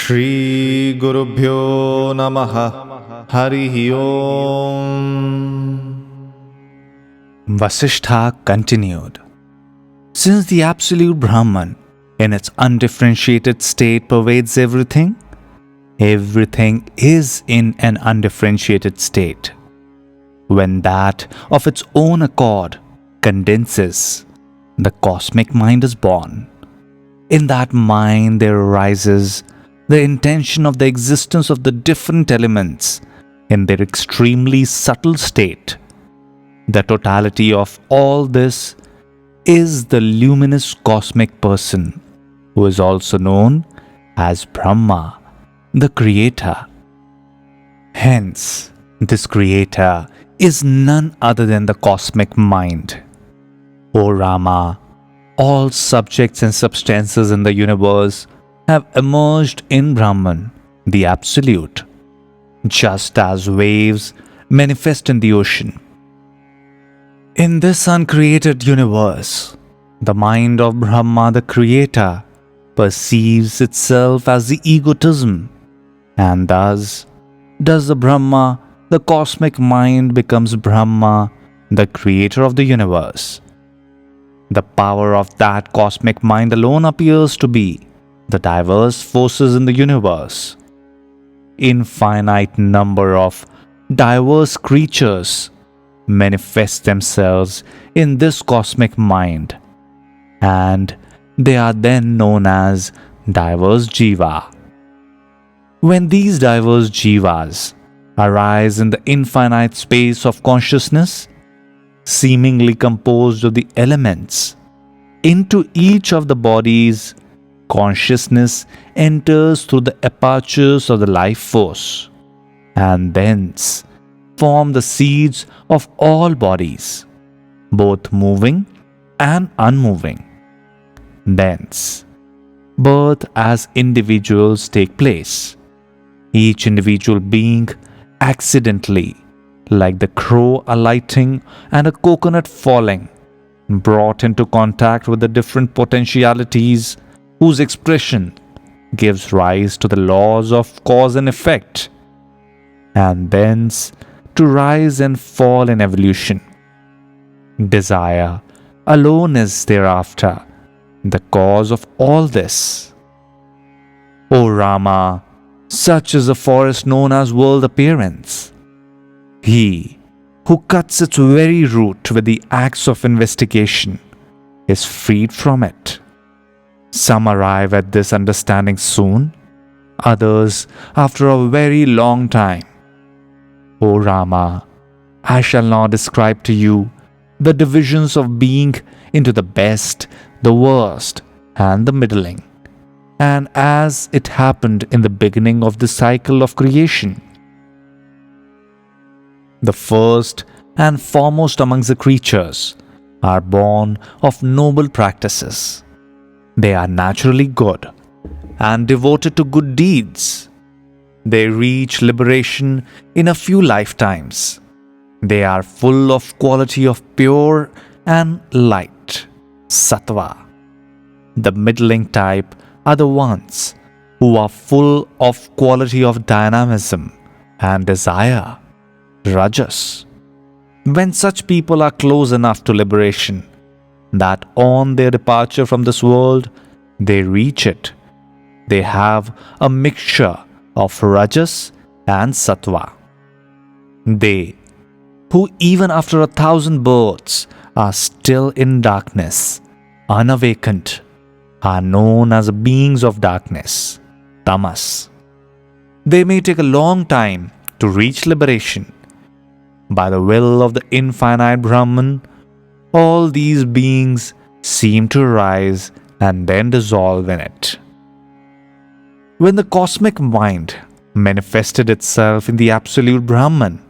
Shri Gurubhyo Namaha Harihi Om. Vasishtha continued. Since the absolute Brahman in its undifferentiated state pervades everything, everything is in an undifferentiated state. When that of its own accord condenses, the cosmic mind is born. In that mind there arises the intention of the existence of the different elements in their extremely subtle state. The totality of all this is the luminous cosmic person, who is also known as Brahma, the Creator. Hence, this Creator is none other than the cosmic mind. O Rama, all subjects and substances in the universe have emerged in Brahman, the Absolute, just as waves manifest in the ocean. In this uncreated universe, the mind of Brahma, the Creator, perceives itself as the egotism, and thus does the Brahma, the cosmic mind, becomes Brahma, the Creator of the universe. The power of that cosmic mind alone appears to be the diverse forces in the universe. Infinite number of diverse creatures manifest themselves in this cosmic mind, and they are then known as diverse jiva. When these diverse jivas arise in the infinite space of consciousness, seemingly composed of the elements, into each of the bodies, consciousness enters through the apertures of the life force, and thence form the seeds of all bodies, both moving and unmoving. Thence, birth as individuals take place, each individual being accidentally, like the crow alighting and a coconut falling, brought into contact with the different potentialities whose expression gives rise to the laws of cause and effect, and thence to rise and fall in evolution. Desire alone is thereafter the cause of all this. O Rama, such is the forest known as world appearance. He who cuts its very root with the axe of investigation is freed from it. Some arrive at this understanding soon, others after a very long time. O Rama, I shall now describe to you the divisions of being into the best, the worst, and the middling, and as it happened in the beginning of the cycle of creation. The first and foremost amongst the creatures are born of noble practices. They are naturally good and devoted to good deeds. They reach liberation in a few lifetimes. They are full of quality of pure and light, sattva. The middling type are the ones who are full of quality of dynamism and desire, rajas. When such people are close enough to liberation, that on their departure from this world, they reach it, they have a mixture of rajas and sattva. They, who even after 1,000 births are still in darkness, unawakened, are known as beings of darkness, tamas. They may take a long time to reach liberation. By the will of the infinite Brahman, all these beings seem to rise and then dissolve in it. When the cosmic mind manifested itself in the absolute Brahman,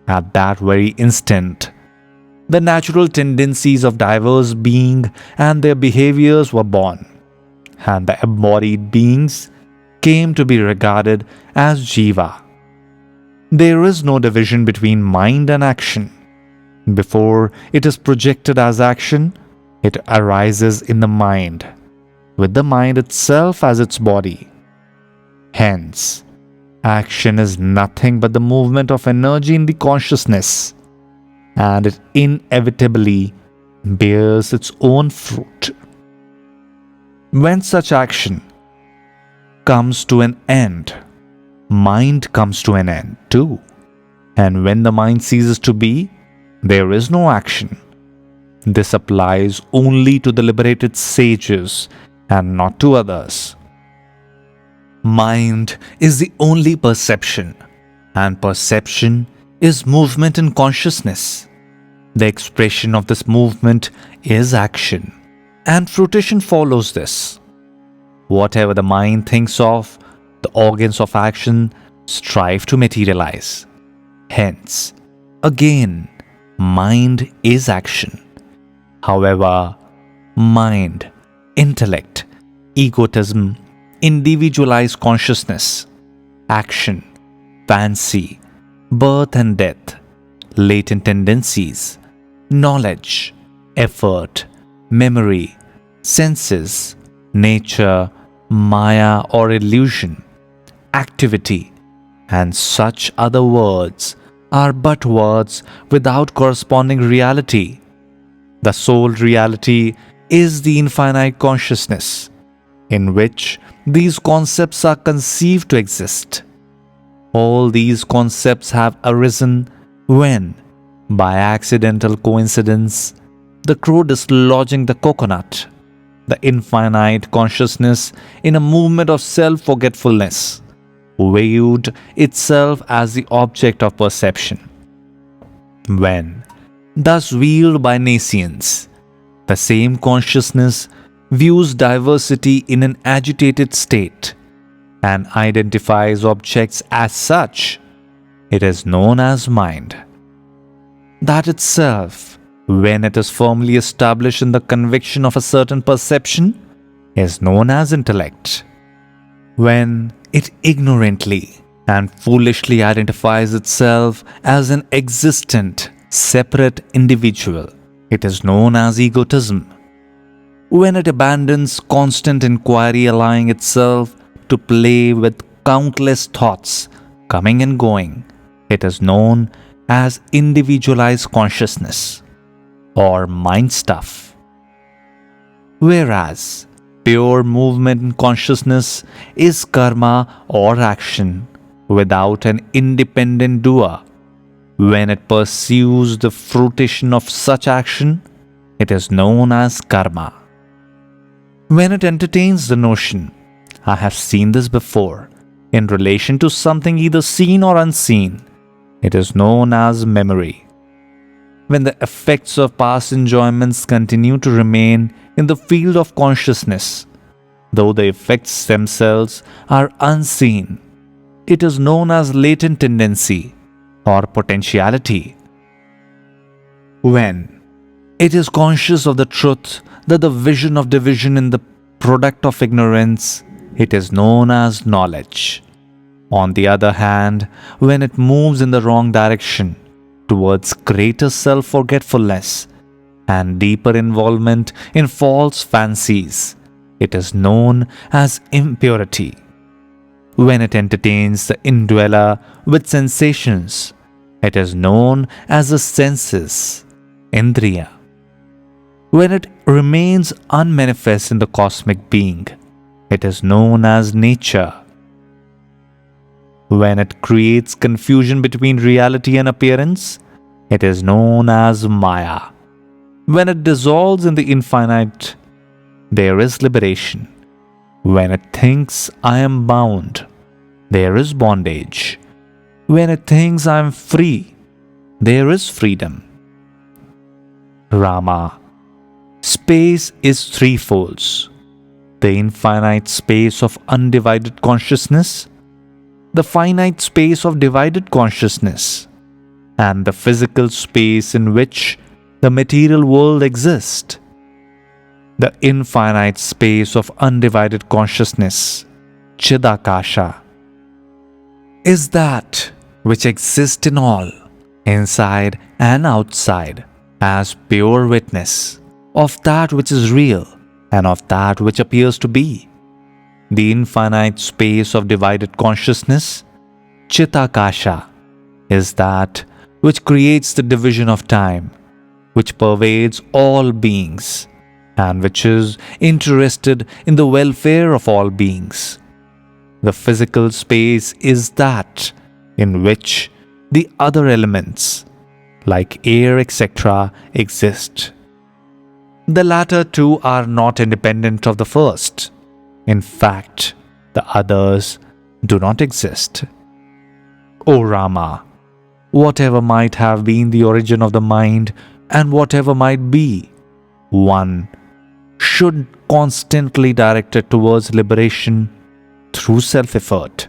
at that very instant, the natural tendencies of diverse beings and their behaviors were born, and the embodied beings came to be regarded as jiva. There is no division between mind and action. Before it is projected as action, it arises in the mind, with the mind itself as its body. Hence, action is nothing but the movement of energy in the consciousness, and it inevitably bears its own fruit. When such action comes to an end, mind comes to an end too. And when the mind ceases to be, there is no action. This applies only to the liberated sages and not to others. Mind is the only perception, and perception is movement in consciousness. The expression of this movement is action, and fruition follows this. Whatever the mind thinks of, the organs of action strive to materialize. Hence, again, mind is action. However, mind, intellect, egotism, individualized consciousness, action, fancy, birth and death, latent tendencies, knowledge, effort, memory, senses, nature, maya or illusion, activity, and such other words are but words without corresponding reality. The sole reality is the infinite consciousness, in which these concepts are conceived to exist. All these concepts have arisen when, by accidental coincidence, the crow dislodging the coconut, the infinite consciousness in a movement of self-forgetfulness viewed itself as the object of perception. When, thus wheeled by nescience, the same consciousness views diversity in an agitated state and identifies objects as such, it is known as mind. That itself, when it is firmly established in the conviction of a certain perception, is known as intellect. When it ignorantly and foolishly identifies itself as an existent, separate individual, it is known as egotism. When it abandons constant inquiry, allowing itself to play with countless thoughts coming and going, it is known as individualized consciousness or mind stuff. Whereas pure movement in consciousness is karma or action without an independent doer. When it pursues the fruition of such action, it is known as karma. When it entertains the notion, I have seen this before, in relation to something either seen or unseen, it is known as memory. When the effects of past enjoyments continue to remain in the field of consciousness, though the effects themselves are unseen, it is known as latent tendency or potentiality. When it is conscious of the truth that the vision of division in the product of ignorance, it is known as knowledge. On the other hand, when it moves in the wrong direction towards greater self-forgetfulness and deeper involvement in false fancies, it is known as impurity. When it entertains the indweller with sensations, it is known as the senses, indriya. When it remains unmanifest in the cosmic being, it is known as nature. When it creates confusion between reality and appearance, it is known as maya. When it dissolves in the infinite, there is liberation. When it thinks I am bound, there is bondage. When it thinks I am free, there is freedom. Rama. Space is threefolds: the infinite space of undivided consciousness, the finite space of divided consciousness, and the physical space in which the material world exists. The infinite space of undivided consciousness, Chidakasha, is that which exists in all, inside and outside, as pure witness of that which is real and of that which appears to be. the infinite space of divided consciousness, Chitakasha, is that which creates the division of time, which pervades all beings, and which is interested in the welfare of all beings. The physical space is that in which the other elements, like air, etc., exist. The latter two are not independent of the first. In fact, the others do not exist. O Rama, whatever might have been the origin of the mind and whatever might be, one should constantly direct it towards liberation through self-effort.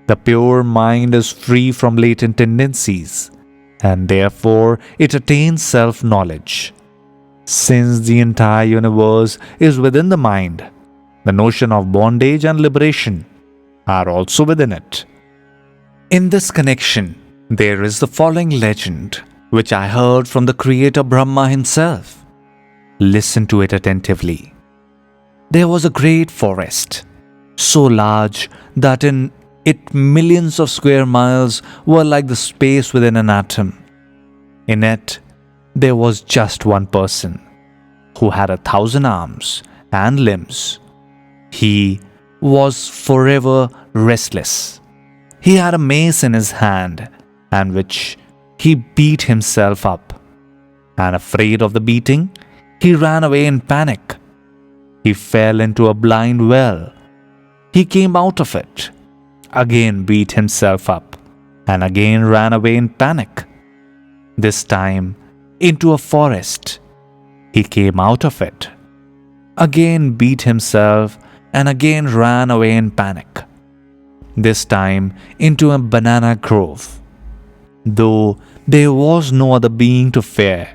The pure mind is free from latent tendencies, and therefore it attains self-knowledge. Since the entire universe is within the mind, the notion of bondage and liberation are also within it. In this connection, there is the following legend, which I heard from the Creator Brahma himself. Listen to it attentively. There was a great forest, so large that in it millions of square miles were like the space within an atom. In it, there was just one person who had 1,000 arms and limbs. He was forever restless. He had a mace in his hand, and which he beat himself up. And afraid of the beating, he ran away in panic. He fell into a blind well. He came out of it, again beat himself up, and again ran away in panic. This time into a forest. He came out of it, again beat himself, and again ran away in panic. This time into a banana grove. Though there was no other being to fear,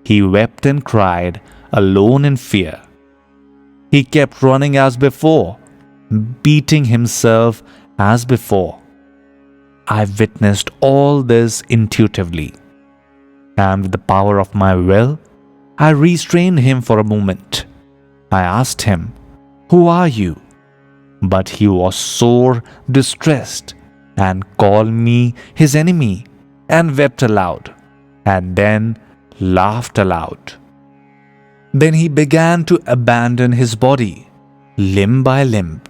he wept and cried, alone in fear. He kept running as before, beating himself as before. I witnessed all this intuitively, and with the power of my will, I restrained him for a moment. I asked him, "Who are you?" But he was sore distressed and called me his enemy and wept aloud, and then laughed aloud. Then he began to abandon his body, limb by limb.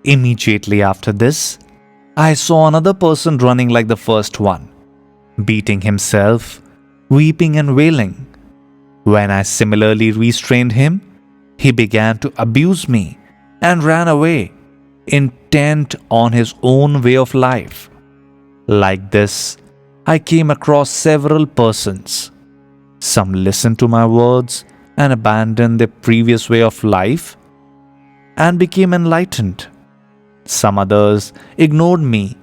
Immediately after this, I saw another person running like the first one, beating himself, weeping and wailing. When I similarly restrained him, he began to abuse me and ran away, intent on his own way of life. Like this, I came across several persons. Some listened to my words and abandoned their previous way of life and became enlightened. Some others ignored me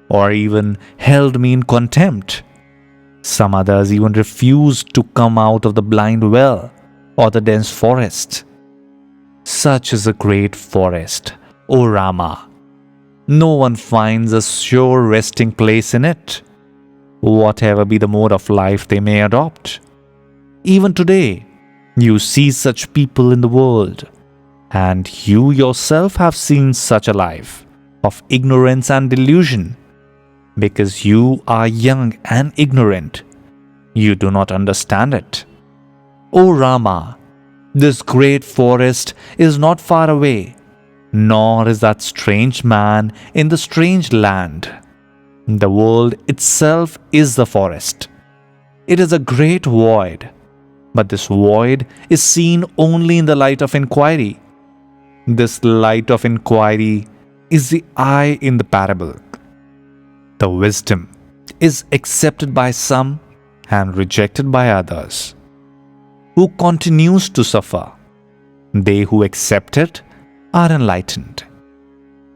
or even held me in contempt. Some others even refused to come out of the blind well or the dense forest. Such is a great forest, O Rama. No one finds a sure resting place in it, whatever be the mode of life they may adopt. Even today, you see such people in the world, and you yourself have seen such a life of ignorance and delusion. Because you are young and ignorant, you do not understand it. O Rama, this great forest is not far away, nor is that strange man in the strange land. The world itself is the forest. It is a great void, but this void is seen only in the light of inquiry. This light of inquiry is the eye in the parable. The wisdom is accepted by some and rejected by others. Who continues to suffer? They who accept it are enlightened.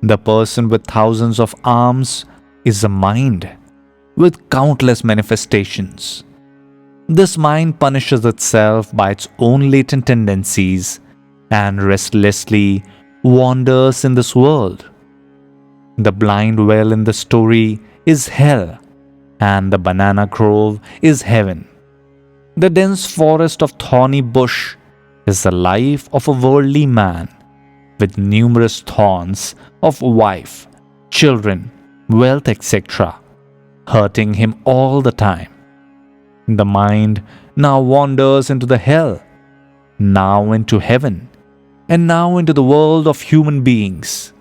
The person with thousands of arms is a mind with countless manifestations. This mind punishes itself by its own latent tendencies and restlessly wanders in this world. The blind well in the story is hell, and the banana grove is heaven. The dense forest of thorny bush is the life of a worldly man, with numerous thorns of wife, children, wealth, etc., hurting him all the time. The mind now wanders into the hell, now into heaven, and now into the world of human beings.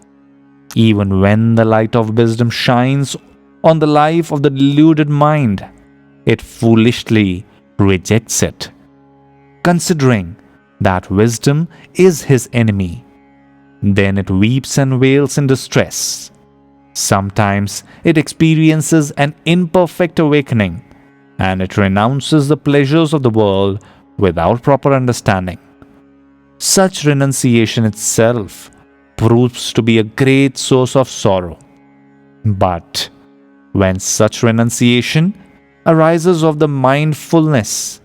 Even when the light of wisdom shines on the life of the deluded mind, it foolishly rejects it, considering that wisdom is his enemy. Then it weeps and wails in distress. Sometimes it experiences an imperfect awakening, and it renounces the pleasures of the world without proper understanding. Such renunciation itself proves to be a great source of sorrow. But when such renunciation arises of the mindfulness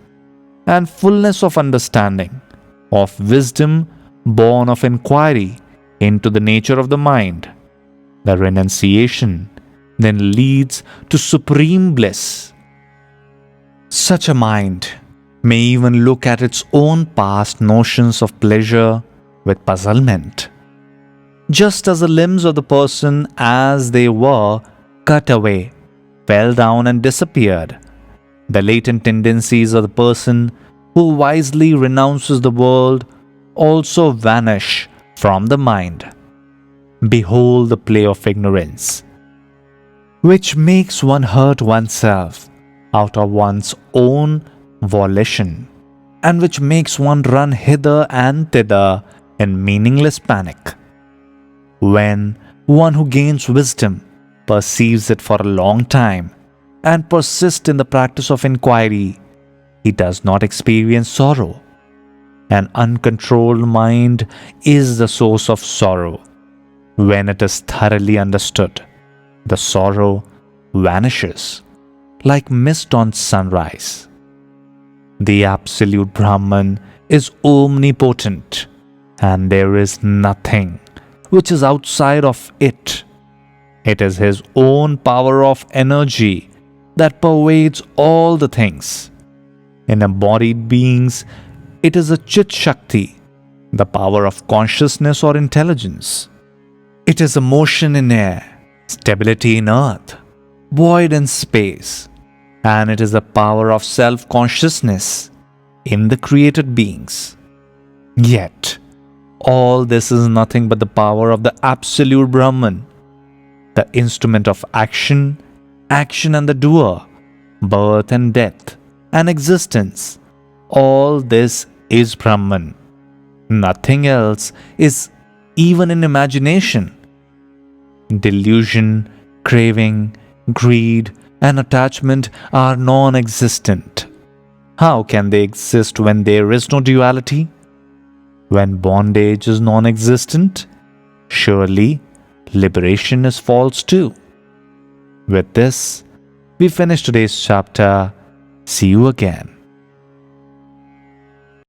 and fullness of understanding, of wisdom born of inquiry into the nature of the mind, the renunciation then leads to supreme bliss. Such a mind may even look at its own past notions of pleasure with puzzlement. Just as the limbs of the person as they were cut away, fell down and disappeared, the latent tendencies of the person who wisely renounces the world also vanish from the mind. Behold the play of ignorance, which makes one hurt oneself out of one's own volition, and which makes one run hither and thither in meaningless panic. When one who gains wisdom perceives it for a long time and persists in the practice of inquiry, he does not experience sorrow. An uncontrolled mind is the source of sorrow. When it is thoroughly understood, the sorrow vanishes like mist on sunrise. The absolute Brahman is omnipotent, and there is nothing which is outside of it. It is his own power of energy that pervades all the things. In embodied beings, it is a Chit Shakti, the power of consciousness or intelligence. It is a motion in air, stability in earth, void in space, and it is the power of self-consciousness in the created beings. Yet, all this is nothing but the power of the absolute Brahman, the instrument of action, action and the doer, birth and death, and existence. All this is Brahman. Nothing else is even in imagination. Delusion, craving, greed, and attachment are non-existent. How can they exist when there is no duality? When bondage is non-existent, surely liberation is false too. With this, we finish today's chapter. See you again.